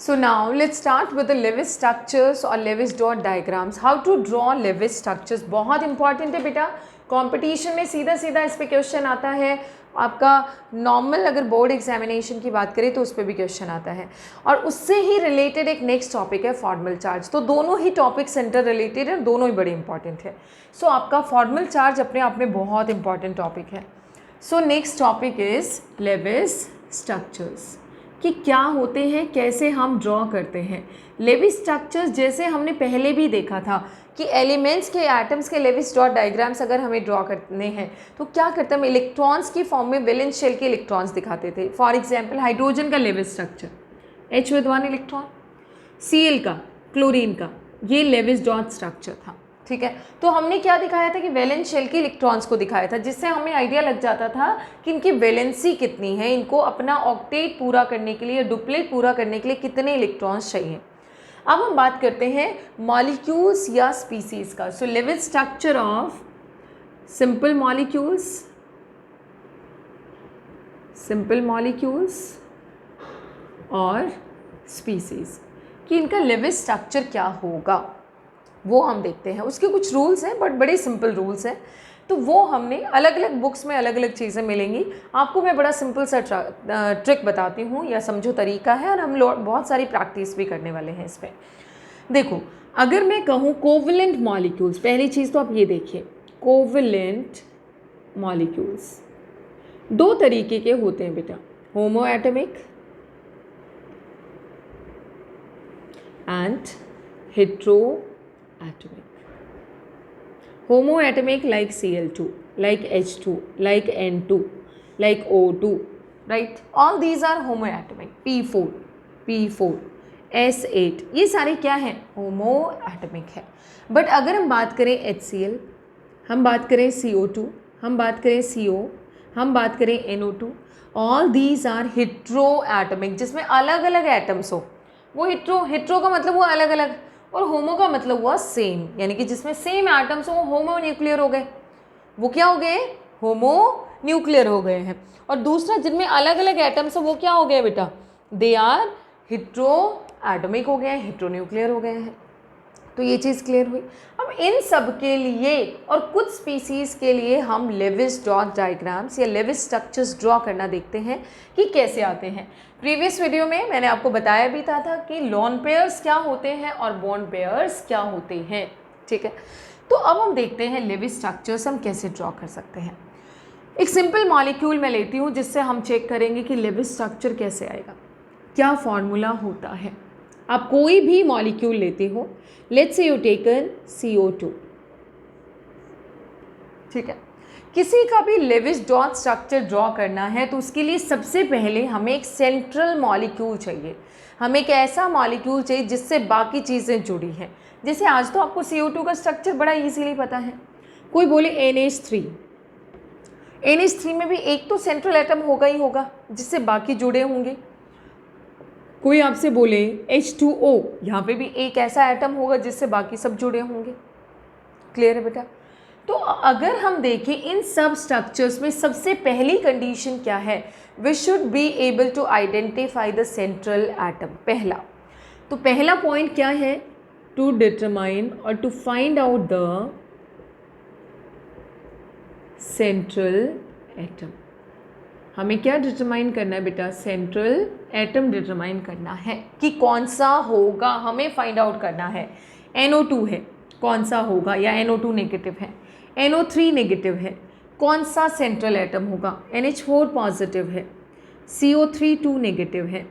So now let's start with the Lewis structures or Lewis dot diagrams. How to draw Lewis structures बहुत important है बेटा. Competition में सीधा सीधा इस पे क्वेश्चन आता है. आपका नॉर्मल अगर बोर्ड एग्जामिनेशन की बात करें तो उस पर भी क्वेश्चन आता है. और उससे ही रिलेटेड एक नेक्स्ट टॉपिक है फॉर्मल चार्ज. तो दोनों ही टॉपिक सेंटर रिलेटेड है, दोनों ही बड़े इंपॉर्टेंट है. सो आपका फॉर्मल चार्ज अपने आप में बहुत इंपॉर्टेंट टॉपिक है. So next topic is Lewis structures, कि क्या होते हैं, कैसे हम ड्रॉ करते हैं. लेविस स्ट्रक्चर्स जैसे हमने पहले भी देखा था कि एलिमेंट्स के एटम्स के लेविस डॉट डायग्राम्स अगर हमें ड्रॉ करने हैं तो क्या करते हैं, हम इलेक्ट्रॉन्स की फॉर्म में वैलेंस शेल के इलेक्ट्रॉन्स दिखाते थे. फॉर एग्जांपल हाइड्रोजन का Lewis structure H with 1 electron, Cl का, क्लोरीन का, ये लेविस डॉट स्ट्रक्चर था. ठीक है, तो हमने क्या दिखाया था कि वैलेंस शेल के इलेक्ट्रॉन्स को दिखाया था, जिससे हमें आइडिया लग जाता था कि इनकी वैलेंसी कितनी है, इनको अपना ऑक्टेट पूरा करने के लिए, डुप्लेट पूरा करने के लिए कितने इलेक्ट्रॉन्स चाहिए. अब हम बात करते हैं मॉलिक्यूल्स या स्पीसीज का. So Lewis structure of simple molecules और स्पीसीज, कि इनका लेविस स्ट्रक्चर क्या होगा वो हम देखते हैं. उसके कुछ रूल्स हैं बट बड़े सिंपल रूल्स हैं, तो वो हमने अलग अलग बुक्स में अलग अलग चीज़ें मिलेंगी. आपको मैं बड़ा सिंपल सा ट्रिक बताती हूँ, या समझो तरीका है, और हम लोग बहुत सारी प्रैक्टिस भी करने वाले हैं इस पर. देखो, अगर मैं कहूँ कोवलेंट मॉलिक्यूल्स, पहली चीज़ तो आप ये देखिए, कोवलेंट मॉलिक्यूल्स दो तरीके के होते हैं बेटा, homo atomic and hetero atomic. Homoatomic like Cl2, like H2, like N2, like O2, right? All these are homoatomic. P4, P4, S8, ये सारे क्या हैं, homoatomic है. बट अगर हम बात करें HCl, हम बात करें CO2, हम बात करें CO, हम बात करें NO2, all these are heteroatomic, जिसमें अलग अलग एटम्स हो. वो हेट्रो का मतलब वो अलग अलग, और होमो का मतलब हुआ सेम, यानी कि जिसमें सेम एटम्स हो, होमो न्यूक्लियर हो गए. वो क्या हो गए, होमो न्यूक्लियर हो गए हैं. और दूसरा जिनमें अलग अलग एटम्स हो वो क्या हो गए बेटा, दे आर हेट्रो एटमिक हो गए, हेट्रो न्यूक्लियर हो गए हैं. तो ये चीज़ क्लियर हुई. अब इन सब के लिए और कुछ स्पीसीज़ के लिए हम लेविस डॉट डायग्राम्स या लेविस स्ट्रक्चर्स ड्रॉ करना देखते हैं कि कैसे आते हैं. प्रीवियस वीडियो में मैंने आपको बताया भी था कि लोन पेयर्स क्या होते हैं और बॉन्ड पेयर्स क्या होते हैं. ठीक है, तो अब हम देखते हैं लेविस स्ट्रक्चर्स हम कैसे ड्रॉ कर सकते हैं. एक सिंपल मॉलिक्यूल मैं लेती हूँ जिससे हम चेक करेंगे कि लेविस स्ट्रक्चर कैसे आएगा, क्या फॉर्मूला होता है. आप कोई भी मॉलिक्यूल लेते हो, let's say you taken CO2. ठीक है, किसी का भी लेविस डॉट स्ट्रक्चर ड्रॉ करना है तो उसके लिए सबसे पहले हमें एक सेंट्रल मॉलिक्यूल चाहिए. हमें एक ऐसा मॉलिक्यूल चाहिए जिससे बाकी चीज़ें जुड़ी हैं. जैसे आज तो आपको CO2 का स्ट्रक्चर बड़ा इजीली पता है. कोई बोले NH3 में भी एक तो सेंट्रल एटम होगा ही होगा जिससे बाकी जुड़े होंगे. कोई आपसे बोले H2O, यहाँ पे भी एक ऐसा एटम होगा जिससे बाकी सब जुड़े होंगे. क्लियर है बेटा. तो अगर हम देखें इन सब स्ट्रक्चर्स में सबसे पहली कंडीशन क्या है, we should be able to identify the central atom. तो पहला पॉइंट क्या है, टू डिटरमाइन और to find out the central atom. हमें क्या डिटरमाइन करना है बेटा, सेंट्रल एटम डिटरमाइन करना है कि कौन सा होगा, हमें फाइंड आउट करना है. NO2 है, कौन सा होगा, या NO2 नेगेटिव है, NO3 नेगेटिव है, कौन सा सेंट्रल एटम होगा. NH4 पॉजिटिव है, CO3 2 नेगेटिव है,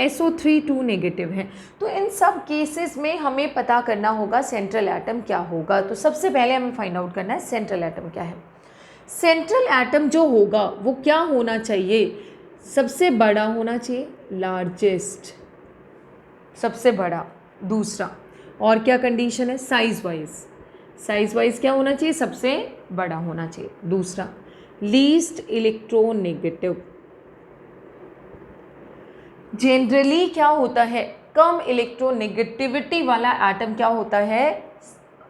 SO3 2 नेगेटिव है. तो इन सब केसेस में हमें पता करना होगा सेंट्रल एटम क्या होगा. तो सबसे पहले हमें फाइंड आउट करना है सेंट्रल एटम क्या है. सेंट्रल एटम जो होगा वो क्या होना चाहिए, सबसे बड़ा होना चाहिए, लार्जेस्ट, सबसे बड़ा. दूसरा, और क्या कंडीशन है, साइज वाइज क्या होना चाहिए, सबसे बड़ा होना चाहिए. दूसरा, लीस्ट इलेक्ट्रोनेगेटिव. जनरली क्या होता है, कम इलेक्ट्रोनेगेटिविटी वाला एटम क्या होता है,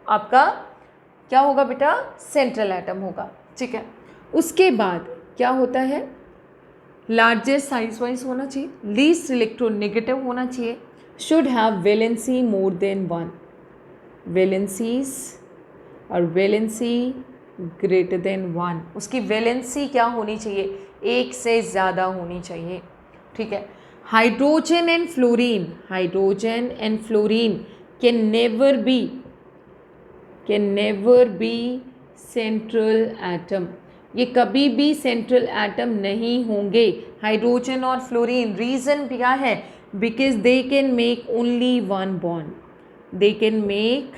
आपका क्या होगा बेटा, सेंट्रल एटम होगा. ठीक है, उसके बाद क्या होता है, लार्जेस्ट साइज वाइज होना चाहिए, लीस्ट इलेक्ट्रोनेगेटिव होना चाहिए, should have valency more than one, valencies और वैलेंसी ग्रेटर देन वन, उसकी वैलेंसी क्या होनी चाहिए, एक से ज़्यादा होनी चाहिए, ठीक है। Hydrogen and fluorine, hydrogen and fluorine can never be central atom, ये कभी भी सेंट्रल एटम नहीं होंगे हाइड्रोजन और फ्लोरीन। रीज़न क्या है, because they can make only one bond, they can make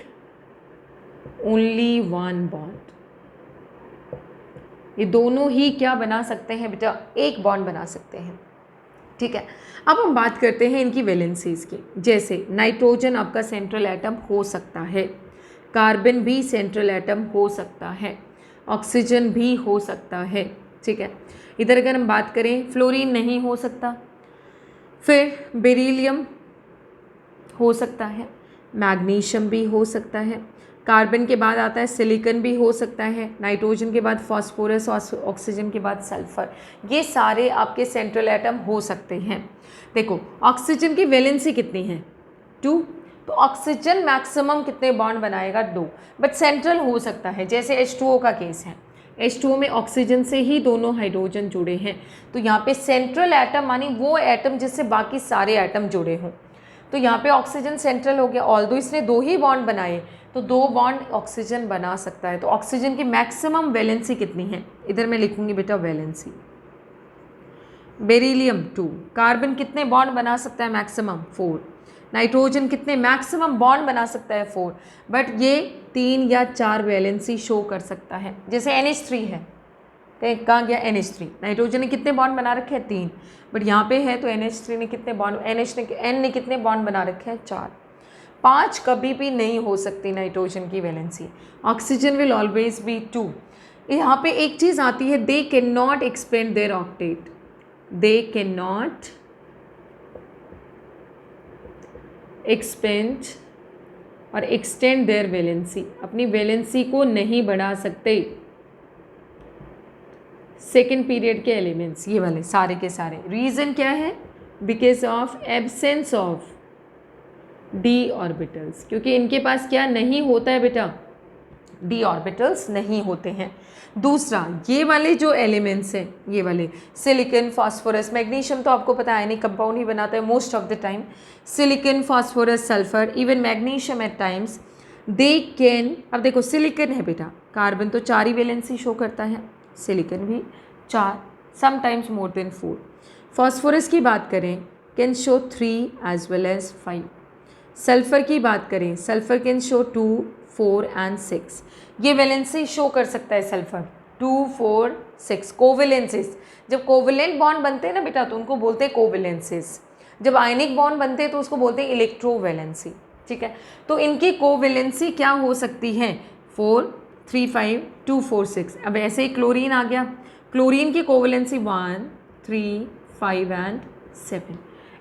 only one bond, ये दोनों ही क्या बना सकते हैं बेटा, एक बॉन्ड बना सकते हैं, ठीक है। अब हम बात करते हैं इनकी वैलेंसीज की। जैसे नाइट्रोजन आपका सेंट्रल एटम हो सकता है, कार्बन भी सेंट्रल एटम हो सकता है, ऑक्सीजन भी हो सकता है, ठीक है। इधर अगर हम बात करें फ्लोरीन नहीं हो सकता, फिर बेरिलियम हो सकता है, मैग्नीशियम भी हो सकता है, कार्बन के बाद आता है सिलिकॉन भी हो सकता है, नाइट्रोजन के बाद फास्फोरस, ऑक्सीजन के बाद सल्फर, ये सारे आपके सेंट्रल एटम हो सकते हैं। देखो ऑक्सीजन की वैलेंसी कितनी है, 2, तो ऑक्सीजन मैक्सिमम कितने बॉन्ड बनाएगा, 2, बट सेंट्रल हो सकता है, जैसे H2O का केस है, H2O में ऑक्सीजन से ही दोनों हाइड्रोजन जुड़े हैं, तो यहाँ पे सेंट्रल एटम मानी वो एटम जिससे बाकी सारे एटम जुड़े हों, तो यहाँ पे ऑक्सीजन सेंट्रल हो गया। ऑल्दो इसने 2 ही बॉन्ड बनाए, तो 2 बॉन्ड ऑक्सीजन बना सकता है, तो ऑक्सीजन की मैक्सिमम वैलेंसी कितनी है, इधर मैं लिखूंगी बेटा वैलेंसी। बेरिलियम 2, कार्बन कितने बॉन्ड बना सकता है मैक्सिमम, 4, नाइट्रोजन कितने मैक्सिमम बॉन्ड बना सकता है, 4, बट ये 3 या 4 वैलेंसी शो कर सकता है। जैसे NH3 है, कहाँ गया NH3, नाइट्रोजन ने कितने बॉन्ड बना रखे हैं, 3, बट यहाँ पे है तो NH3 ने कितने बॉन्ड, N ने कितने बॉन्ड बना रखे हैं, 4, 5 कभी भी नहीं हो सकती नाइट्रोजन की valency. Oxygen will always be 2। यहाँ पे एक चीज़ आती है, they can not expand their octet, they can not expand और एक्सटेंड देयर वैलेंसी, अपनी वैलेंसी को नहीं बढ़ा सकते। सेकेंड पीरियड के एलिमेंट्स ये वाले सारे के सारे, रीज़न क्या है, because of absence of D orbitals, क्योंकि इनके पास क्या नहीं होता है बेटा, डी ऑर्बिटल्स नहीं होते हैं। दूसरा ये वाले जो एलिमेंट्स हैं, ये वाले सिलिकॉन, फास्फोरस, मैग्नीशियम तो आपको पता है आयनिक कंपाउंड ही बनाता है most of the time, silicon, phosphorus, sulphur, even magnesium at times they can, अब देखो सिलिकॉन है बेटा, कार्बन तो 4 ही वैलेंसी शो करता है, सिलिकॉन भी 4, समटाइम्स मोर देन 4। फास्फोरस की बात करें can show 3 as well as 5। Sulphur की बात करें, सल्फ़र कैन शो 2, 4 एंड 6, ये वैलेंसी शो कर सकता है सल्फ़र 2, 4, 6। कोवेलेंसेस, जब कोवेलेंट बॉन्ड बनते हैं ना बेटा तो उनको बोलते हैं कोवेलेंसेस, जब आयनिक बॉन्ड बनते हैं तो उसको बोलते हैं इलेक्ट्रोवैलेंसी, ठीक है। तो इनकी कोवेलेंसी क्या हो सकती है, 4, 3, 5, 2, 4, 6। अब ऐसे ही क्लोरीन आ गया, क्लोरीन की कोवेलेंसी 1, 3, 5 एंड 7,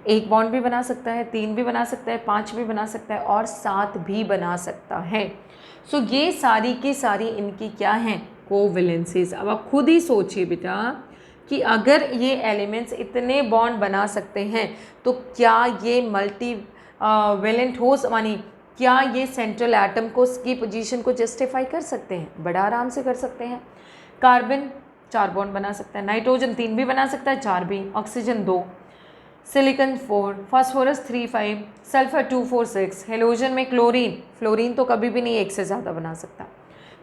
एक बॉन्ड भी बना सकता है, 3 भी बना सकता है, 5 भी बना सकता है और 7 भी बना सकता है। सो ये सारी की सारी इनकी क्या हैं, कोवेलेंसीज। अब आप खुद ही सोचिए बेटा कि अगर ये एलिमेंट्स इतने बॉन्ड बना सकते हैं तो क्या ये मल्टी वैलेंट हो, मानी क्या ये सेंट्रल एटम को की पोजीशन को जस्टिफाई कर सकते हैं, बड़ा आराम से कर सकते हैं। कार्बन 4 बॉन्ड बना सकता है, नाइट्रोजन 3 भी बना सकता है, 4 भी, oxygen 2, silicon 4, phosphorus 3, 5, sulphur 2, 4, 6। Halogen में क्लोरीन, फ्लोरीन तो कभी भी नहीं एक से ज़्यादा बना सकता,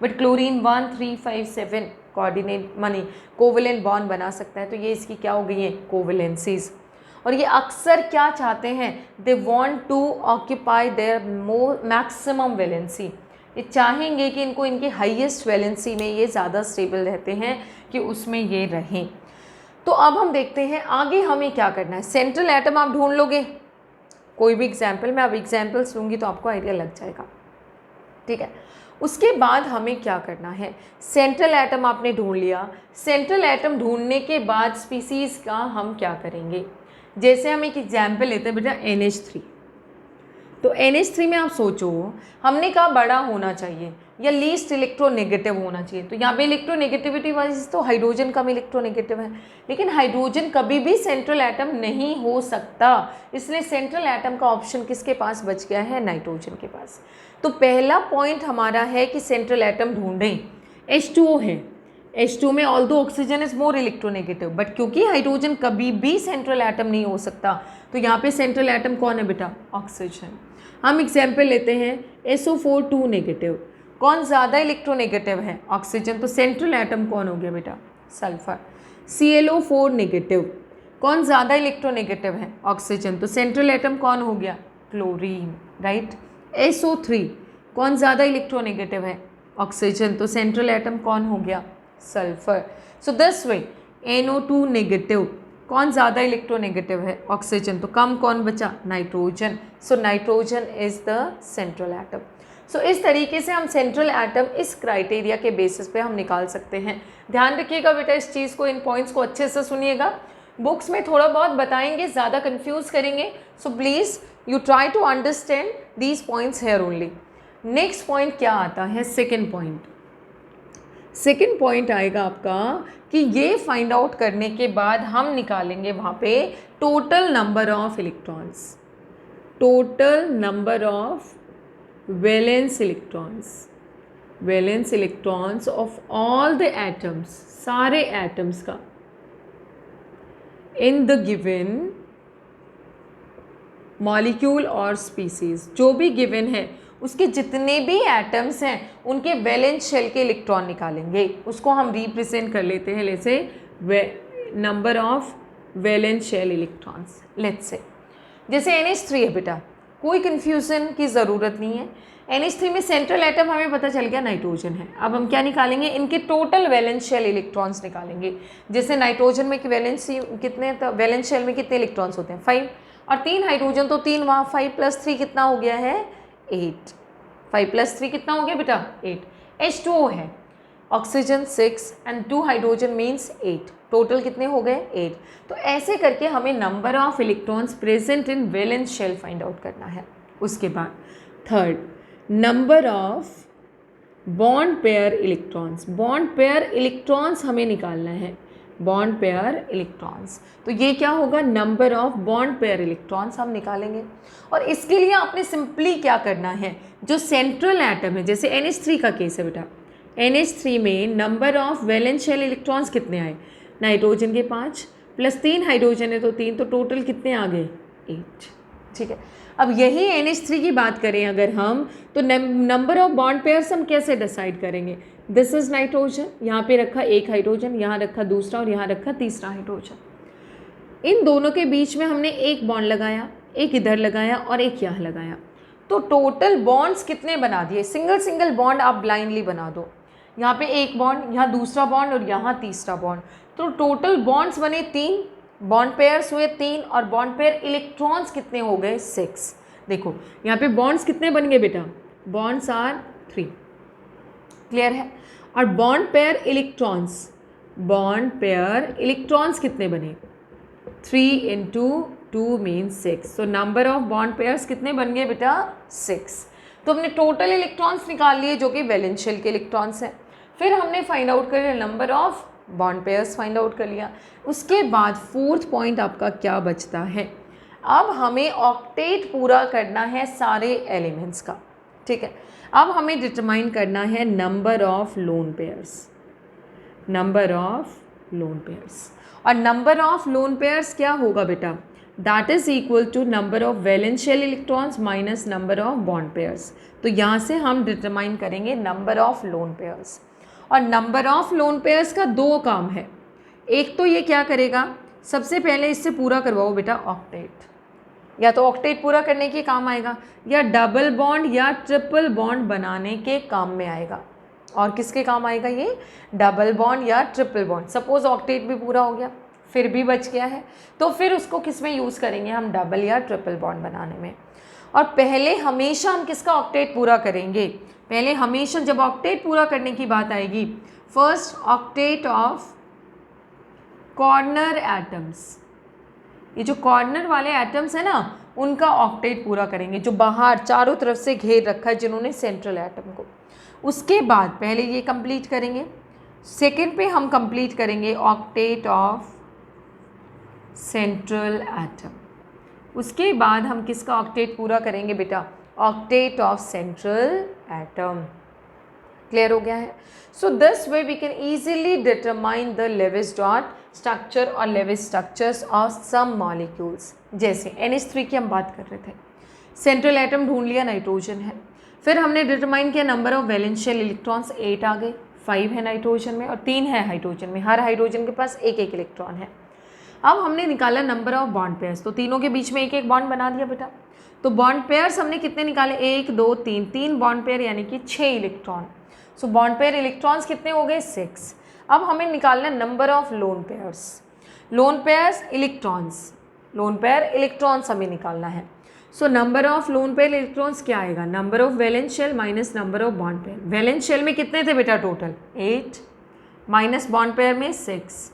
बट क्लोरीन 1, 3, 5, 7 कोऑर्डिनेट मानी कोवेलेंट बॉन्ड बना सकता है। तो ये इसकी क्या हो गई है, कोवेलेंसीज। और ये अक्सर क्या चाहते हैं, they want to occupy their maximum valency, ये चाहेंगे कि इनको इनकी हाईएस्ट वैलेंसी में ये ज़्यादा स्टेबल रहते हैं कि उसमें ये रहें। तो अब हम देखते हैं आगे हमें क्या करना है। सेंट्रल एटम आप ढूंढ लोगे, कोई भी एग्जाम्पल, मैं अब एग्जाम्पल्स लूँगी तो आपको आइडिया लग जाएगा, ठीक है। उसके बाद हमें क्या करना है, सेंट्रल एटम आपने ढूंढ लिया, सेंट्रल एटम ढूंढने के बाद स्पीसीज़ का हम क्या करेंगे। जैसे हम एक एग्जाम्पल लेते हैं बेटा NH3, तो NH3 में आप सोचो, हमने कहा बड़ा होना चाहिए या लीस्ट इलेक्ट्रोनेगेटिव होना चाहिए, तो यहाँ पे इलेक्ट्रोनेगेटिविटी वाइज तो हाइड्रोजन कम इलेक्ट्रोनेगेटिव है, लेकिन हाइड्रोजन कभी भी सेंट्रल एटम नहीं हो सकता, इसलिए सेंट्रल एटम का ऑप्शन किसके पास बच गया है? नाइट्रोजन के पास। तो पहला पॉइंट हमारा है कि सेंट्रल एटम ढूंढें। H2O है, H2 में although oxygen is more electronegative, but क्योंकि हाइड्रोजन कभी भी सेंट्रल एटम नहीं हो सकता, तो यहाँ पे सेंट्रल एटम कौन है बेटा? ऑक्सीजन। हम एग्जाम्पल लेते हैं SO4 2 नेगेटिव, कौन ज़्यादा इलेक्ट्रोनेगेटिव है? ऑक्सीजन, तो सेंट्रल एटम कौन हो गया बेटा? सल्फर। ClO4 नेगेटिव, कौन ज़्यादा इलेक्ट्रोनेगेटिव है? ऑक्सीजन, तो सेंट्रल एटम कौन हो गया? Chlorine, right. SO3, कौन ज़्यादा इलेक्ट्रोनेगेटिव है? ऑक्सीजन, तो सेंट्रल एटम कौन हो गया? Sulphur. So this way NO2 negative, कौन ज़्यादा इलेक्ट्रोनेगेटिव है? ऑक्सीजन, तो कम कौन बचा? Nitrogen. So nitrogen is the central atom. So इस तरीके से हम सेंट्रल एटम इस क्राइटेरिया के बेसिस पे हम निकाल सकते हैं। ध्यान रखिएगा बेटा इस चीज़ को, इन पॉइंट्स को अच्छे से सुनिएगा, बुक्स में थोड़ा बहुत बताएंगे, ज़्यादा कंफ्यूज करेंगे, so please you try to understand these points here only. Next point क्या आता है? Second point. सेकेंड पॉइंट आएगा आपका कि ये फाइंड आउट करने के बाद हम निकालेंगे वहाँ पे total number of electrons, total number of valence electrons of all the atoms, सारे एटम्स का इन द गिवन मॉलिक्यूल और स्पीसीज, जो भी गिवन है उसके जितने भी एटम्स हैं उनके वैलेंस शेल के इलेक्ट्रॉन निकालेंगे, उसको हम रिप्रेजेंट कर लेते हैं जैसे number of valence shell electrons. Let's say जैसे NH3 है बेटा, कोई कन्फ्यूज़न की ज़रूरत नहीं है। NH3 में सेंट्रल एटम हमें पता चल गया नाइट्रोजन है। अब हम क्या निकालेंगे? इनके टोटल वैलेंस शेल इलेक्ट्रॉन्स निकालेंगे। जैसे नाइट्रोजन में वैलेंस कितने, वैलेंस शेल में कितने इलेक्ट्रॉन्स होते हैं? 5, और 3 हाइड्रोजन तो 3 वहाँ, 5 + 3 कितना हो गया है? 8। 5 + 3 कितना हो गया बेटा? 8। H2O है, oxygen 6 and 2 hydrogen means 8, total कितने हो गए? 8। तो ऐसे करके हमें number of electrons present in valence shell find out करना है। उसके बाद third, number of bond pair electrons, bond pair electrons हमें निकालना है, बॉन्ड पेयर इलेक्ट्रॉन्स। तो ये क्या होगा? Number of bond pair electrons हम निकालेंगे। और इसके लिए आपने सिंपली क्या करना है, जो सेंट्रल एटम है, जैसे NH3 का केस है बेटा, NH3 में number of valence shell electrons कितने आए? नाइट्रोजन के 5 + 3 हाइड्रोजन है तो 3, तो टोटल कितने आ गए? 8। ठीक है, अब यही NH3 की बात करें अगर हम, तो नंबर ऑफ बॉन्ड पेयर्स हम कैसे डिसाइड करेंगे? दिस इज नाइट्रोजन, यहाँ पे रखा एक हाइड्रोजन, यहाँ रखा दूसरा और यहाँ रखा तीसरा हाइड्रोजन। इन दोनों के बीच में हमने एक बॉन्ड लगाया, एक इधर लगाया और एक यहाँ लगाया, तो टोटल बॉन्ड्स कितने बना दिए? सिंगल सिंगल बॉन्ड आप ब्लाइंडली बना दो, यहाँ पे एक बॉन्ड, यहाँ दूसरा बॉन्ड और यहाँ तीसरा बॉन्ड, तो टोटल बॉन्ड्स बने 3, बॉन्ड पेयर्स हुए 3 और बॉन्ड पेयर इलेक्ट्रॉन्स कितने हो गए? 6। देखो यहाँ पे बॉन्ड्स कितने बन गए बेटा? बॉन्ड्स आर 3, क्लियर है। और बॉन्ड पेयर इलेक्ट्रॉन्स कितने बने? 3 × 2 means 6। So number of bond pairs कितने बन गए बेटा? 6। तो हमने टोटल इलेक्ट्रॉन्स निकाल लिए जो कि वैलेंस शेल के इलेक्ट्रॉन्स हैं। फिर हमने फाइंड आउट कर लिया number of bond pairs, find out कर लिया। उसके बाद फोर्थ पॉइंट आपका क्या बचता है? अब हमें ऑक्टेट पूरा करना है सारे एलिमेंट्स का, ठीक है। अब हमें डिटरमाइन करना है नंबर ऑफ लोन पेयर्स, और नंबर ऑफ लोन पेयर्स क्या होगा बेटा? That is equal to number of valence shell electrons minus number of bond pairs. तो यहाँ से हम डिटरमाइन करेंगे नंबर ऑफ लोन पेयर्स। और नंबर ऑफ लोन पेयर्स का 2 काम है। एक तो ये क्या करेगा, सबसे पहले इससे पूरा करवाओ बेटा ऑक्टेट, या तो ऑक्टेट पूरा करने के काम आएगा या डबल बॉन्ड या ट्रिपल बॉन्ड बनाने के काम में आएगा। और किसके काम आएगा ये? डबल बॉन्ड या ट्रिपल बॉन्ड। सपोज ऑक्टेट भी पूरा हो गया फिर भी बच गया है, तो फिर उसको किस में यूज़ करेंगे हम? डबल या ट्रिपल बॉन्ड बनाने में। और पहले हमेशा हम किसका ऑक्टेट पूरा करेंगे? पहले हमेशा जब ऑक्टेट पूरा करने की बात आएगी, first octet of corner atoms. ये जो कॉर्नर वाले एटम्स है ना, उनका ऑक्टेट पूरा करेंगे, जो बाहर चारों तरफ से घेर रखा है जिन्होंने सेंट्रल एटम को। उसके बाद पहले ये कंप्लीट करेंगे, सेकंड पे हम कंप्लीट करेंगे ऑक्टेट ऑफ सेंट्रल एटम। उसके बाद हम किसका ऑक्टेट पूरा करेंगे बेटा? Octet of central atom. Clear हो गया है? So this way we can easily determine the Lewis dot structure or Lewis structures of some molecules. जैसे NH3 की हम बात कर रहे थे, सेंट्रल एटम ढूंढ लिया, नाइट्रोजन है, फिर हमने डिटरमाइन किया नंबर ऑफ वैलेंशियल इलेक्ट्रॉन्स 8 आ गए, 5 है नाइट्रोजन में और 3 है हाइड्रोजन में, हर हाइड्रोजन के पास एक एक इलेक्ट्रॉन है। अब हमने निकाला नंबर ऑफ बॉन्ड पेयर्स, तो तीनों के बीच में एक एक बॉन्ड बना दिया बेटा। तो बॉन्ड पेयर्स हमने कितने निकाले? 1 2 3, 3 बॉन्ड पेयर यानी कि 6 electron. So bond pair electrons कितने हो गए? 6। अब हमें निकालना number of lone pairs, lone pairs electrons, lone pair electrons हमें निकालना है। So number of lone pair electrons क्या आएगा? Number of valence shell minus number of bond pair. Valence shell में कितने थे बेटा टोटल? 8 माइनस बॉन्ड पेयर में 6,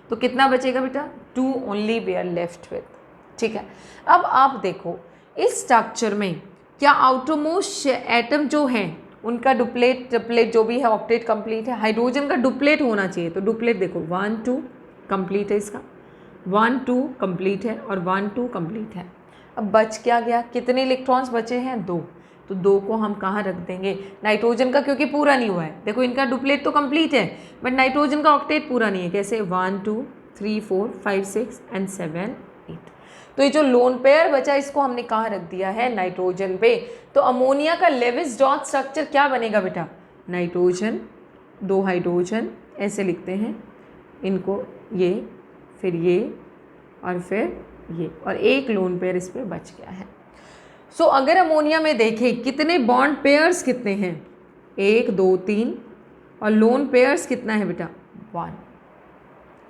तो कितना बचेगा बेटा? 2 only we are left with. ठीक है, अब आप देखो इस स्ट्रक्चर में क्या आउटरमोस्ट एटम जो है उनका डुप्लेट ट्रिपलेट जो भी है ऑक्टेट कंप्लीट है। हाइड्रोजन का डुप्लेट होना चाहिए, तो डुप्लेट देखो 1 2 कंप्लीट है, इसका 1 2 कंप्लीट है और 1 2 कंप्लीट है। अब बच क्या गया? कितने इलेक्ट्रॉन्स बचे हैं? 2। तो 2 को हम कहाँ रख देंगे? नाइट्रोजन का क्योंकि पूरा नहीं हुआ है, देखो इनका डुप्लेट तो कंप्लीट है बट नाइट्रोजन का ऑक्टेट पूरा नहीं है। कैसे? 1 2 3 4 5 6 एंड 7 8। तो ये जो लोन पेयर बचा इसको हमने कहाँ रख दिया है? नाइट्रोजन पे। तो अमोनिया का लेविस डॉट स्ट्रक्चर क्या बनेगा बेटा? नाइट्रोजन 2 हाइड्रोजन ऐसे लिखते हैं इनको, ये फिर ये और फिर ये, और एक लोन पेयर इस पे बच गया है। सो अगर अमोनिया में देखें कितने बॉन्ड पेयर्स कितने हैं? 1 2 3 और लोन पेयर्स कितना है बेटा? 1,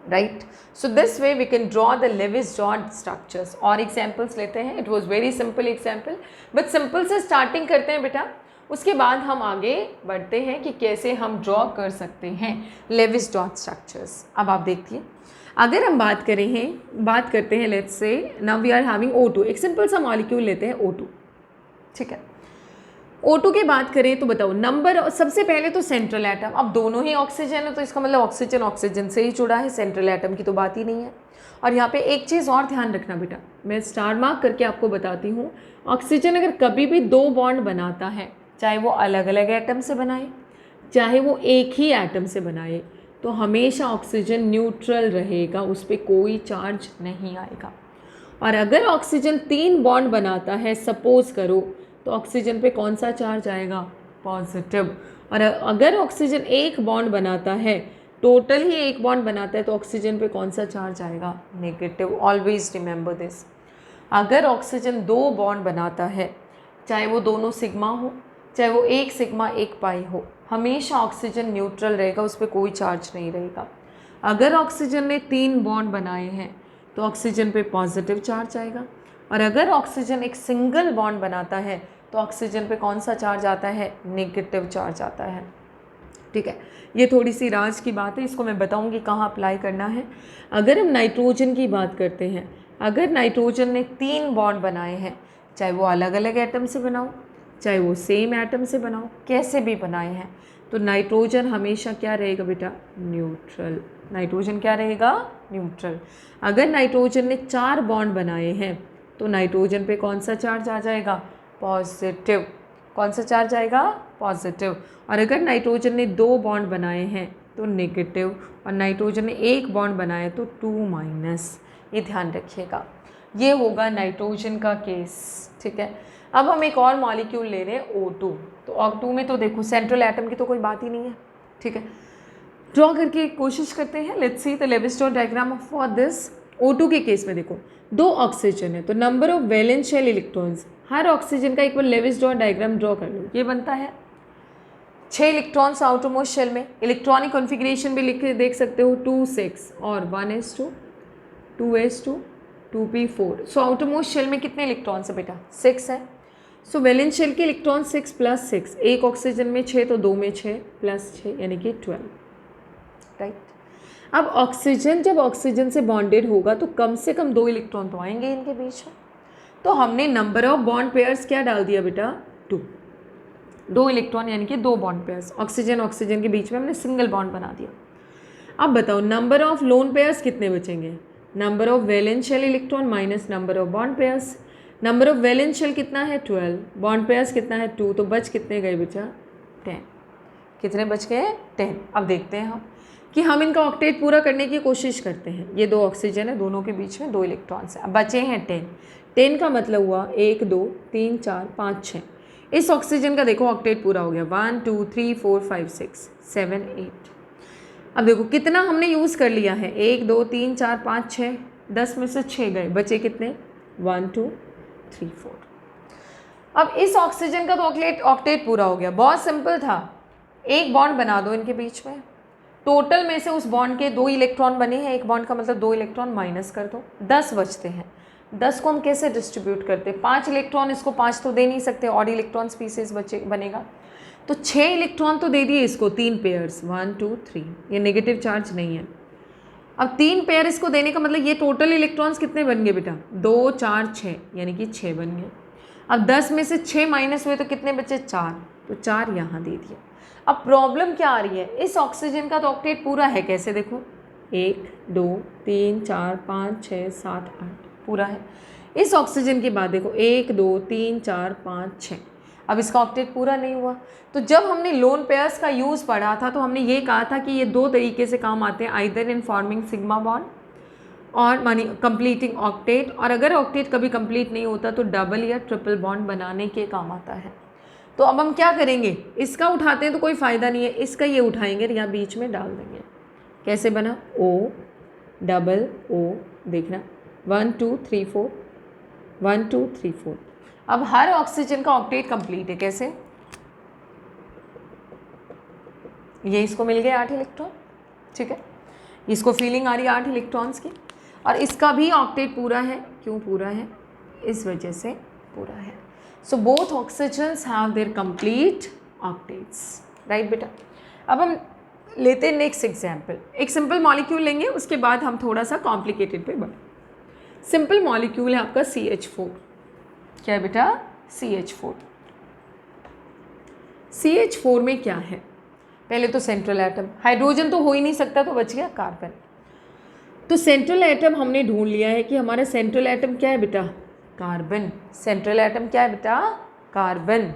right. So this way we can draw the Lewis dot structures. और एग्जाम्पल्स लेते हैं, it was very simple example, but simple से स्टार्टिंग करते हैं बेटा, उसके बाद हम आगे बढ़ते हैं कि कैसे हम ड्रॉ कर सकते हैं लेविस डॉट स्ट्रक्चर्स। अब आप देखिए, अगर हम बात करते हैं let's say now we are having O2, एक सिंपल सा मॉलिक्यूल लेते हैं O2। ठीक है, O2 की बात करें तो बताओ नंबर, सबसे पहले तो सेंट्रल एटम, अब दोनों ही ऑक्सीजन है तो इसका मतलब ऑक्सीजन ऑक्सीजन से ही जुड़ा है, सेंट्रल एटम की तो बात ही नहीं है। और यहाँ पे एक चीज़ और ध्यान रखना बेटा, मैं स्टार मार्क करके आपको बताती हूँ, ऑक्सीजन अगर कभी भी 2 बॉन्ड बनाता है, चाहे वो अलग अलग एटम से बनाए चाहे वो एक ही एटम से बनाए, तो हमेशा ऑक्सीजन न्यूट्रल रहेगा, उस पर कोई चार्ज नहीं आएगा। और अगर ऑक्सीजन 3 बॉन्ड बनाता है सपोज करो, तो ऑक्सीजन पे कौन सा चार्ज आएगा? पॉजिटिव। और अगर ऑक्सीजन 1 बॉन्ड बनाता है, टोटल ही 1 बॉन्ड बनाता है, तो ऑक्सीजन पे कौन सा चार्ज आएगा? नेगेटिव। Always remember this. अगर ऑक्सीजन 2 बॉन्ड बनाता है, चाहे वो दोनों सिग्मा हो चाहे वो 1 सिग्मा 1 पाई हो, हमेशा ऑक्सीजन न्यूट्रल रहेगा, उस पर कोई चार्ज नहीं रहेगा। अगर ऑक्सीजन ने 3 बॉन्ड बनाए हैं तो ऑक्सीजन पे पॉजिटिव चार्ज आएगा, और अगर ऑक्सीजन एक सिंगल बॉन्ड बनाता है तो ऑक्सीजन पे कौन सा चार्ज आता है? नेगेटिव चार्ज आता है। ठीक है, ये थोड़ी सी राज की बात है, इसको मैं बताऊंगी कहाँ अप्लाई करना है। अगर हम नाइट्रोजन की बात करते हैं, अगर नाइट्रोजन ने 3 बॉन्ड बनाए हैं, चाहे वो अलग अलग एटम से बनाओ चाहे वो सेम एटम से बनाओ, कैसे भी बनाए हैं, तो नाइट्रोजन हमेशा क्या रहेगा बेटा? न्यूट्रल। नाइट्रोजन क्या रहेगा? न्यूट्रल। अगर नाइट्रोजन ने 4 बॉन्ड बनाए हैं तो नाइट्रोजन पे कौन सा चार्ज आ जाएगा? पॉजिटिव। कौन सा चार्ज आएगा? पॉजिटिव। और अगर नाइट्रोजन ने 2 बॉन्ड बनाए हैं तो नेगेटिव, और नाइट्रोजन ने 1 बॉन्ड बनाए तो 2 माइनस। ये ध्यान रखिएगा, ये होगा नाइट्रोजन का केस। ठीक है, अब हम एक और मॉलिक्यूल ले रहे हैं O2। तो O2 में तो देखो सेंट्रल एटम की तो कोई बात ही नहीं है। ठीक है, ड्रॉ करके कोशिश करते हैं। Let's see the Lewis dot diagram for this. O2 के केस में देखो 2 ऑक्सीजन है, तो number of valence shell electrons, हर ऑक्सीजन का एक बार लेविस डॉट डायग्राम ड्रॉ कर लो। ये बनता है 6 इलेक्ट्रॉन्स आउटरमोस्ट शेल में। इलेक्ट्रॉनिक कॉन्फ़िगरेशन भी लिख के देख सकते हो, 2 6 और 1s2 2s2 2p4। सो आउटरमोस्ट शेल में कितने इलेक्ट्रॉन्स है बेटा? 6 है। सो वैलेंस शेल के इलेक्ट्रॉन 6 + 6, एक ऑक्सीजन में 6 तो 2 में 6 + 6 यानी कि 12, राइट। अब ऑक्सीजन जब ऑक्सीजन से बॉन्डेड होगा तो कम से कम 2 इलेक्ट्रॉन तो आएंगे इनके बीच में। तो हमने नंबर ऑफ बॉन्ड पेयर्स क्या डाल दिया बेटा, 2, 2 इलेक्ट्रॉन यानी कि 2 बॉन्ड पेयर्स, ऑक्सीजन ऑक्सीजन के बीच में हमने सिंगल बॉन्ड बना दिया। अब बताओ नंबर ऑफ लोन पेयर्स कितने बचेंगे, number of valence shell electron minus number of bond pairs. Number of valence shell कितना है 12, बॉन्ड पेयर्स कितना है 2, तो बच कितने गए बेटा 10। कितने बच गए 10। अब देखते हैं हम कि हम इनका ऑक्टेट पूरा करने की कोशिश करते हैं। ये 2 ऑक्सीजन है, दोनों के बीच में 2 इलेक्ट्रॉन्स है, अब बचे हैं 10। 10 का मतलब हुआ 1 2 3 4 5 6। इस ऑक्सीजन का देखो ऑक्टेट पूरा हो गया, 1 2 3 4 5 6 7 8। अब देखो कितना हमने यूज़ कर लिया है, 1 2 3 4 5 6, 10 में से 6 गए, बचे कितने 1 2 3 4। अब इस ऑक्सीजन का तो ऑक्टेट पूरा हो गया, बहुत सिंपल था। एक बॉन्ड बना दो इनके बीच में, टोटल में से उस बॉन्ड के 2 इलेक्ट्रॉन बने हैं, एक बॉन्ड का मतलब 2 इलेक्ट्रॉन माइनस कर दो, 10 बचते हैं। 10 को हम कैसे डिस्ट्रीब्यूट करते हैं, 5 इलेक्ट्रॉन, इसको 5 तो दे नहीं सकते, ऑड इलेक्ट्रॉन स्पीसीज बनेगा, तो 6 इलेक्ट्रॉन तो दे दिए इसको, 3 पेयर्स 1 2 3, ये नेगेटिव चार्ज नहीं है। अब 3 पेयर इसको देने का मतलब ये टोटल इलेक्ट्रॉन्स कितने बन गए बेटा, 2 4 6, यानी कि 6 बन गए। अब 10 में से 6 माइनस हुए तो कितने बचे 4, तो 4 यहाँ दे दिए। अब प्रॉब्लम क्या आ रही है, इस ऑक्सीजन का तो ऑक्टेट पूरा है, कैसे देखो 1 2 3 4 5 6 7 8 पूरा है। इस ऑक्सीजन के बाद देखो 1 2 3 4 5 6, अब इसका ऑक्टेट पूरा नहीं हुआ। तो जब हमने लोन पेयर्स का यूज़ पढ़ा था तो हमने ये कहा था कि ये 2 तरीके से काम आते हैं, either in forming sigma bond और मानी कंप्लीटिंग ऑक्टेट, और अगर ऑक्टेट कभी कंप्लीट नहीं होता तो डबल या ट्रिपल बॉन्ड बनाने के काम आता है। तो अब हम क्या करेंगे, इसका उठाते हैं तो कोई फ़ायदा नहीं है, इसका ये उठाएंगे या बीच में डाल देंगे। कैसे बना, O डबल O, देखना 1 2 3 4 1 2 3 4। अब हर ऑक्सीजन का ऑक्टेट कंप्लीट है, कैसे, ये इसको मिल गए 8 इलेक्ट्रॉन, ठीक है, इसको फीलिंग आ रही है 8 इलेक्ट्रॉन्स की, और इसका भी ऑक्टेट पूरा है। क्यों पूरा है, इस वजह से पूरा है। So both oxygens have their complete octets, right बेटा। अब हम लेते हैं नेक्स्ट एग्जाम्पल, एक सिंपल मॉलिक्यूल लेंगे, उसके बाद हम थोड़ा सा कॉम्प्लिकेटेड पे बढ़ें। सिंपल मॉलिक्यूल है आपका CH4, क्या है बेटा CH4। CH4 में क्या है, पहले तो सेंट्रल एटम, हाइड्रोजन तो हो ही नहीं सकता तो बच गया कार्बन। तो सेंट्रल एटम हमने ढूंढ लिया है कि हमारा सेंट्रल एटम क्या है बेटा, कार्बन। सेंट्रल एटम क्या है बेटा, carbon.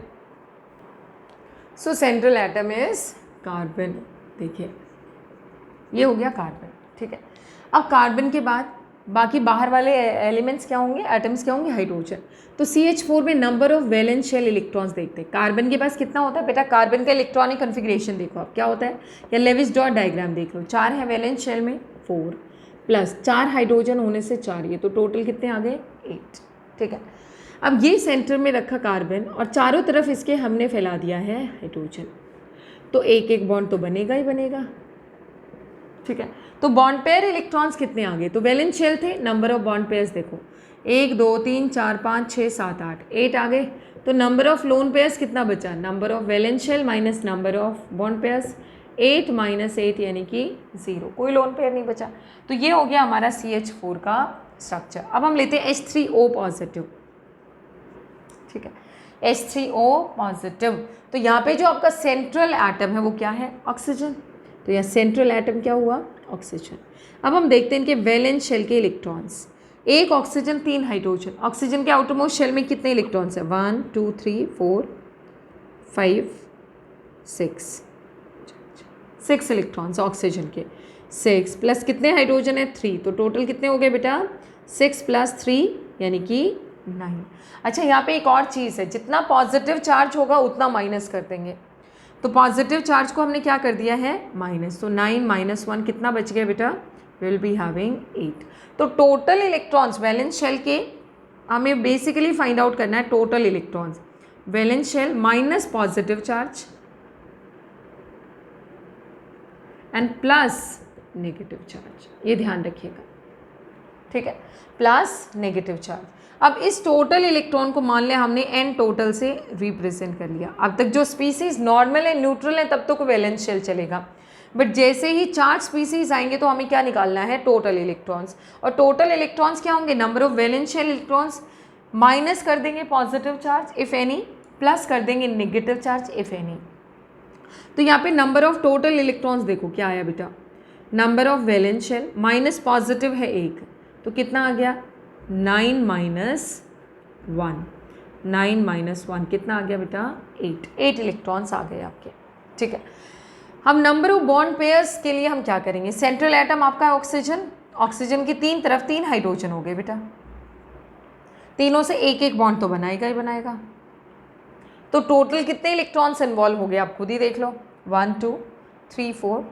So central atom is carbon, देखिए ये हो गया कार्बन, ठीक है। अब कार्बन के बाद बाकी बाहर वाले एलिमेंट्स क्या होंगे, एटम्स क्या होंगे, हाइड्रोजन। तो CH4 में number of valence shell electrons देखते हैं। कार्बन के पास कितना होता है बेटा, कार्बन का इलेक्ट्रॉनिक कन्फिग्रेशन देखो आप क्या होता है, या लेविस डॉट डायग्राम देख लो, 4 है वैलेंस शेल में, 4 प्लस 4 हाइड्रोजन होने से 4, ये तो टोटल कितने आ गए 8, ठीक है। अब ये सेंटर में रखा कार्बन और चारों तरफ इसके हमने फैला दिया है हाइड्रोजन, तो एक एक बॉन्ड तो बनेगा ही बनेगा, ठीक है। तो बॉन्ड पेयर इलेक्ट्रॉन्स कितने आ गए, तो वैलेंस शेल थे, नंबर ऑफ बॉन्ड पेयर्स देखो 1 2 3 4 5 6 7 8, 8 आ गए। तो नंबर ऑफ लोन पेयर्स कितना बचा, number of valence shell minus number of bond pairs, 8 minus 8 यानी कि 0, कोई लोन पेयर नहीं बचा। तो ये हो गया हमारा CH4 का स्ट्रक्चर। अब हम लेते हैं H3O पॉजिटिव, ठीक है, H3O पॉजिटिव। तो यहाँ पे जो आपका सेंट्रल एटम है वो क्या है, ऑक्सीजन। तो यहाँ सेंट्रल एटम क्या हुआ, ऑक्सीजन। अब हम देखते हैं इनके वैलेंस शेल के इलेक्ट्रॉन्स, एक ऑक्सीजन 3 हाइड्रोजन। ऑक्सीजन के आउटरमोस्ट शेल में कितने इलेक्ट्रॉन्स है, 1 2 3 4 5 6 इलेक्ट्रॉन्स ऑक्सीजन के, 6 प्लस कितने हाइड्रोजन है 3, तो टोटल कितने हो गए बेटा 6 प्लस 3 यानी कि 9। अच्छा यहाँ पे एक और चीज़ है, जितना पॉजिटिव चार्ज होगा उतना माइनस कर देंगे, तो पॉजिटिव चार्ज को हमने क्या कर दिया है माइनस, तो 9 माइनस 1 कितना बच गया बेटा, विल बी हैविंग 8। तो टोटल इलेक्ट्रॉन्स वैलेंस शेल के हमें बेसिकली फाइंड आउट करना है, total electrons valence shell minus positive charge and plus negative charge, ये ध्यान रखिएगा, ठीक है, प्लस नेगेटिव चार्ज। अब इस टोटल इलेक्ट्रॉन को मान लिया हमने n टोटल से रिप्रेजेंट कर लिया। अब तक जो स्पीसीज नॉर्मल है न्यूट्रल है तब तो वैलेंस शेल चलेगा, बट जैसे ही 4 स्पीसीज आएंगे तो हमें क्या निकालना है, टोटल इलेक्ट्रॉन्स। और टोटल इलेक्ट्रॉन्स क्या होंगे, number of valence shell electrons minus कर देंगे positive charge if any, plus कर देंगे नेगेटिव चार्ज इफ एनी। तो यहाँ पे नंबर ऑफ टोटल इलेक्ट्रॉन्स देखो क्या आया बेटा, number of valence shell minus positive है 1, तो कितना आ गया 9 माइनस 1, 9 माइनस 1 कितना आ गया बेटा 8 इलेक्ट्रॉन्स आ गए आपके। ठीक है, हम नंबर ऑफ बॉन्ड पेयर्स के लिए हम क्या करेंगे, सेंट्रल एटम आपका ऑक्सीजन, ऑक्सीजन की 3 तरफ 3 हाइड्रोजन हो गए बेटा, तीनों से एक एक बॉन्ड तो बनाएगा ही बनाएगा। तो टोटल कितने इलेक्ट्रॉन्स इन्वॉल्व हो गए आप खुद ही देख लो, 1 2 3 4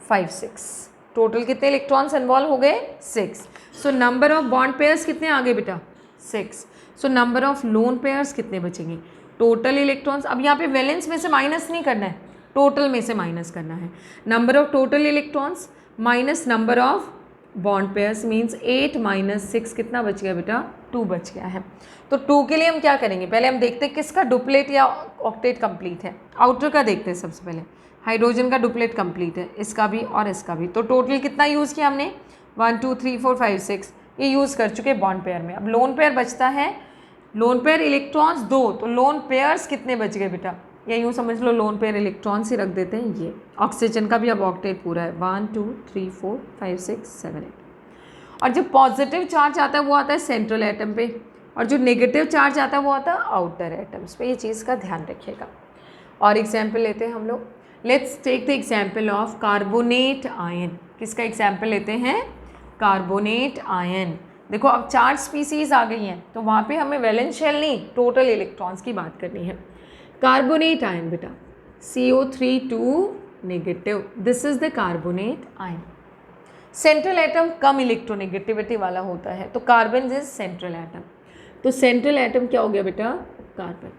5 6, टोटल कितने इलेक्ट्रॉन्स इन्वॉल्व हो गए 6। सो नंबर ऑफ बॉन्ड पेयर्स कितने आ गए बेटा 6। सो नंबर ऑफ लोन पेयर्स कितने बचेंगे, टोटल इलेक्ट्रॉन्स, अब यहाँ पे वैलेंस में से माइनस नहीं करना है, टोटल में से माइनस करना है। Number of total electrons minus number of bond pairs means 8 minus 6 कितना बच गया बेटा 2 बच गया है। तो 2 के लिए हम क्या करेंगे, पहले हम देखते हैं किसका डुप्लेट या ऑक्टेट कंप्लीट है, आउटर का देखते हैं सबसे पहले। हाइड्रोजन का डुप्लेट कंप्लीट है, इसका भी और इसका भी। तो टोटल कितना यूज़ किया हमने 1 2 3 4 5 6 ये यूज़ कर चुके बॉन्ड पेयर में। अब लोन पेयर बचता है, लोन पेयर इलेक्ट्रॉन्स 2, तो लोन पेयर्स कितने बच गए बेटा, या यूँ समझ लो लोन पेयर इलेक्ट्रॉन्स ही रख देते हैं। ये ऑक्सीजन का भी अब ऑक्टेट पूरा है 1 2 3 4 5 6 7 8। और जो पॉजिटिव चार्ज आता है वो आता है सेंट्रल एटम पे, और जो नेगेटिव चार्ज आता है वो आता है आउटर एटम्स पे। ये चीज़ का ध्यान रखिएगा। और एग्जाम्पल लेते हैं हम लोग, let's take the example of carbonate ion. किसका एग्जाम्पल लेते हैं, कार्बोनेट आयन। देखो अब 4 स्पीसीज आ गई हैं, तो वहाँ पे हमें वैलेंस शेल नहीं टोटल इलेक्ट्रॉन्स की बात करनी है। कार्बोनेट आयन बेटा CO3 negative, this is the carbonate ion. Central atom कम इलेक्ट्रोनेगेटिविटी वाला होता है, तो कार्बन इज सेंट्रल एटम। तो सेंट्रल एटम क्या हो गया बेटा कार्बन।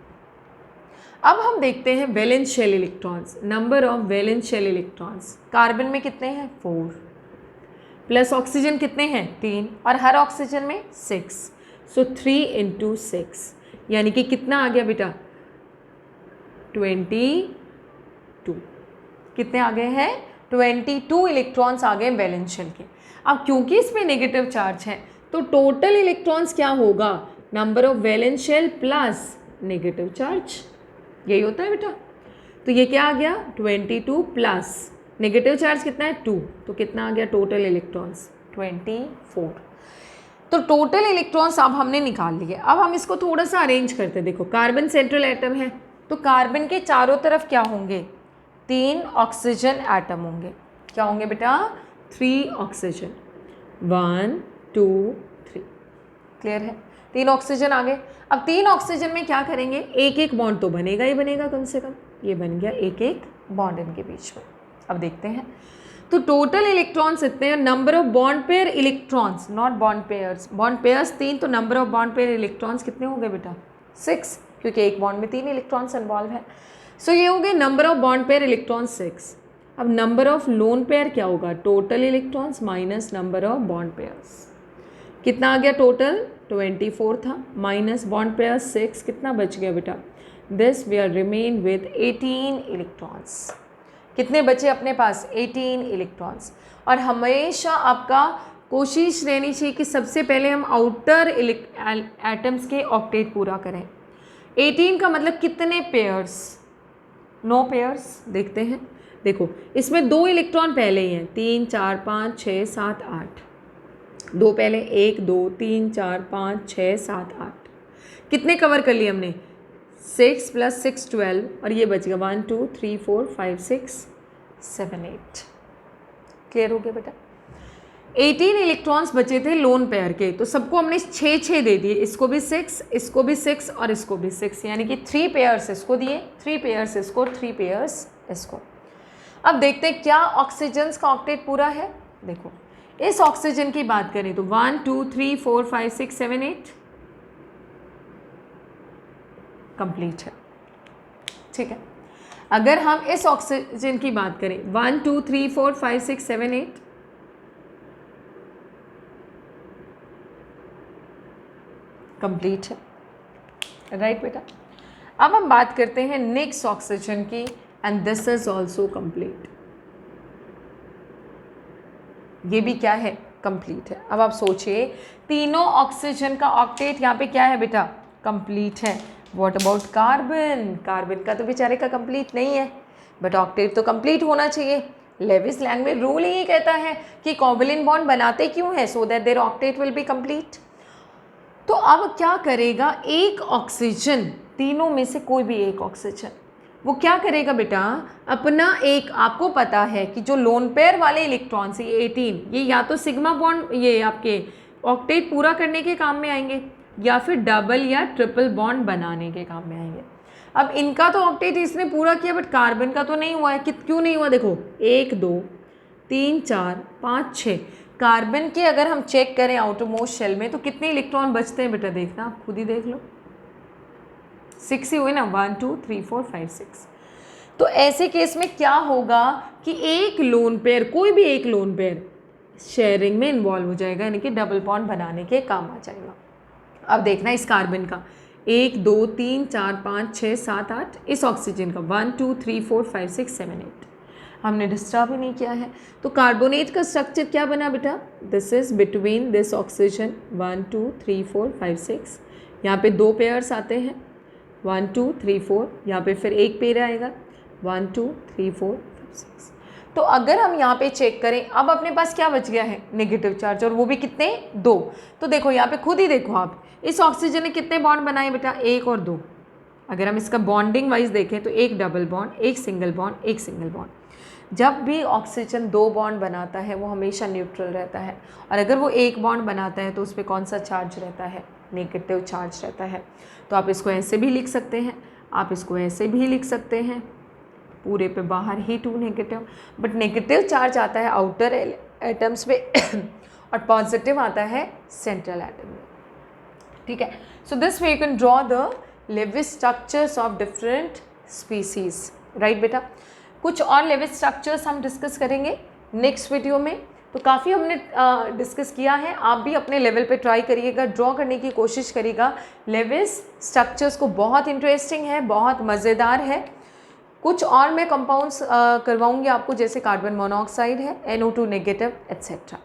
अब हम देखते हैं valence shell electrons, number of valence shell electrons. Carbon में कितने हैं 4, प्लस ऑक्सीजन कितने हैं 3, और हर ऑक्सीजन में 6। सो 3 × 6 यानी कि कितना आ गया बेटा 22। कितने आ गए हैं 22 इलेक्ट्रॉन्स आ गए वैलेंस शेल के। अब क्योंकि इसमें नेगेटिव चार्ज है तो टोटल इलेक्ट्रॉन्स क्या होगा, number of valence shell plus negative charge, यही होता है बेटा। तो ये क्या आ गया 22 प्लस नेगेटिव चार्ज कितना है 2, तो कितना आ गया टोटल इलेक्ट्रॉन्स 24। तो टोटल इलेक्ट्रॉन्स अब हमने निकाल लिए। अब हम इसको थोड़ा सा अरेंज करते हैं। देखो कार्बन सेंट्रल एटम है, तो कार्बन के चारों तरफ क्या होंगे 3 ऑक्सीजन एटम होंगे। क्या होंगे बेटा 3 ऑक्सीजन, 1 2 3, क्लियर है। 3 ऑक्सीजन आ गए। अब 3 ऑक्सीजन में क्या करेंगे, एक एक बॉन्ड तो बनेगा ही बनेगा कम से कम, ये बन गया एक एक बॉन्ड इनके बीच में। अब देखते हैं तो टोटल इलेक्ट्रॉन्स इतने हैं, number of bond pair electrons not bond pairs, bond pairs 3, तो number of bond pair electrons कितने हो गए बेटा 6, क्योंकि एक बॉन्ड में 3 इलेक्ट्रॉन्स इन्वॉल्व है। सो ये हो गए number of bond pair electrons 6। अब नंबर ऑफ लोन पेयर क्या होगा, total electrons minus number of bond pairs, कितना आ गया टोटल 24 था, माइनस बॉन्ड पेयर 6, कितना बच गया बेटा, this we are remain with 18 electrons. कितने बचे अपने पास 18 इलेक्ट्रॉन्स। और हमेशा आपका कोशिश रहनी चाहिए कि सबसे पहले हम आउटर एटम्स के ऑक्टेट पूरा करें। 18 का मतलब कितने पेयर्स, 9 पेयर्स। देखते हैं, देखो इसमें 2 इलेक्ट्रॉन पहले ही हैं, 3 4 5 6 7 8, 2 पहले, 1 2 3 4 5 6 7 8, कितने कवर कर लिए हमने 6 + 6 12, और ये बच गया 1 2 3 4 5 6 7 8। क्लियर हो गया बेटा। 18 इलेक्ट्रॉन्स बचे थे लोन पेयर के, तो सबको हमने 6 दे दिए, इसको भी 6, इसको भी 6 और इसको भी 6, यानी कि 3 पेयर्स इसको दिए, 3 पेयर्स इसको, 3 पेयर्स इसको। अब देखते हैं क्या ऑक्सीजन का ऑक्टेट पूरा है। देखो इस ऑक्सीजन की बात करें तो 1 2 3 4 5 6 7 8 कंप्लीट है। ठीक है, अगर हम इस ऑक्सीजन की बात करें 1 2 3 4 5 6 7 8 कंप्लीट है, राइट बेटा। अब हम बात करते हैं नेक्स्ट ऑक्सीजन की, and this is also complete. ये भी क्या है कंप्लीट है। अब आप सोचिए तीनों ऑक्सीजन का ऑक्टेट यहाँ पे क्या है बेटा, कंप्लीट है। व्हाट अबाउट कार्बन, कार्बन का तो बेचारे का कंप्लीट नहीं है, बट ऑक्टेट तो कंप्लीट होना चाहिए। लेविस लैंगवे रूल ही कहता है कि कोवैलेंट बॉन्ड बनाते क्यों है, so that their octet will be complete. तो अब क्या करेगा, एक ऑक्सीजन, तीनों में से कोई भी एक ऑक्सीजन, वो क्या करेगा बेटा, अपना एक, आपको पता है कि जो लोन पेयर वाले इलेक्ट्रॉन से 18, ये या तो सिग्मा बॉन्ड, ये आपके ऑक्टेट पूरा करने के काम में आएंगे या फिर डबल या ट्रिपल बॉन्ड बनाने के काम में आएंगे। अब इनका तो ऑक्टेट इसने पूरा किया, बट कार्बन का तो नहीं हुआ है। क्यों नहीं हुआ, देखो 1 2 3 4 5 6, कार्बन के अगर हम चेक करें आउटर मोस्ट शेल में तो कितने इलेक्ट्रॉन बचते हैं बेटा, देखना आप खुद ही देख लो, 6 ही हुए ना, 1 2 3 4 5 6। तो ऐसे केस में क्या होगा कि एक लोन पेयर, कोई भी एक लोन पेयर शेयरिंग में इन्वॉल्व हो जाएगा, यानी कि डबल बॉन्ड बनाने के काम आ जाएगा। अब देखना इस कार्बन का 1 2 3 4 5 6 7 8, इस ऑक्सीजन का 1 2 3 4 5 6 7 8, हमने डिस्टर्ब ही नहीं किया है। तो कार्बोनेट का स्ट्रक्चर क्या बना बेटा, this is between this oxygen 1 2 3 4 5 6, यहाँ पे 2 पेयर्स आते हैं 1 2 3 4, यहाँ पे फिर एक पेयर आएगा 1 2 3 4 5 6। तो अगर हम यहाँ पे चेक करें, अब अपने पास क्या बच गया है, नेगेटिव चार्ज, और वो भी कितने, 2। तो देखो यहाँ पे खुद ही देखो आप, इस ऑक्सीजन ने कितने बॉन्ड बनाए बेटा, 1 और 2। अगर हम इसका बॉन्डिंग वाइज देखें तो एक डबल बॉन्ड, एक सिंगल बॉन्ड, एक सिंगल बॉन्ड। जब भी ऑक्सीजन 2 बॉन्ड बनाता है वो हमेशा न्यूट्रल रहता है, और अगर वो एक बॉन्ड बनाता है तो उस पर कौन सा चार्ज रहता है, नेगेटिव चार्ज रहता है। तो आप इसको ऐसे भी लिख सकते हैं, आप इसको ऐसे भी लिख सकते हैं, पूरे पे बाहर ही 2 नेगेटिव, बट नेगेटिव चार्ज आता है आउटर एटम्स पे और पॉजिटिव आता है सेंट्रल एटम में, ठीक है। So this way you can draw the Lewis structures of different species, right बेटा। कुछ और लेविस स्ट्रक्चर्स हम डिस्कस करेंगे नेक्स्ट वीडियो में। तो काफ़ी हमने डिस्कस किया है, आप भी अपने लेवल पे ट्राई करिएगा, ड्रॉ करने की कोशिश करिएगा। लेविस स्ट्रक्चर्स को बहुत इंटरेस्टिंग है, बहुत मज़ेदार है। कुछ और मैं कंपाउंड्स करवाऊंगी आपको, जैसे कार्बन मोनोऑक्साइड है, NO2 नेगेटिव एट्सेट्रा।